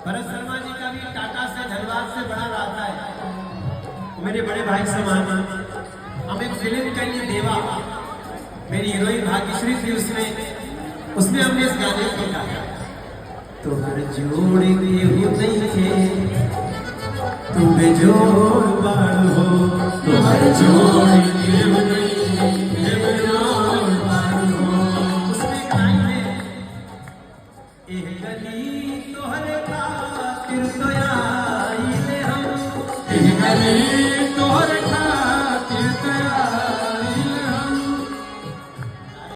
भरत शर्मा जी का भी टाटा से धनबाद से बड़ा रास्ता है। मेरे बड़े भाई समान हम एक फिल्म के लिए देवा, मेरी हीरोइन भाग्यश्री थी, उसमें हमने इस गाने को गाया। तो हर जोड़ के हो नहीं थे तुम बेजोड़ बाड़ हो, तो हर जोड़ के हो नहीं थे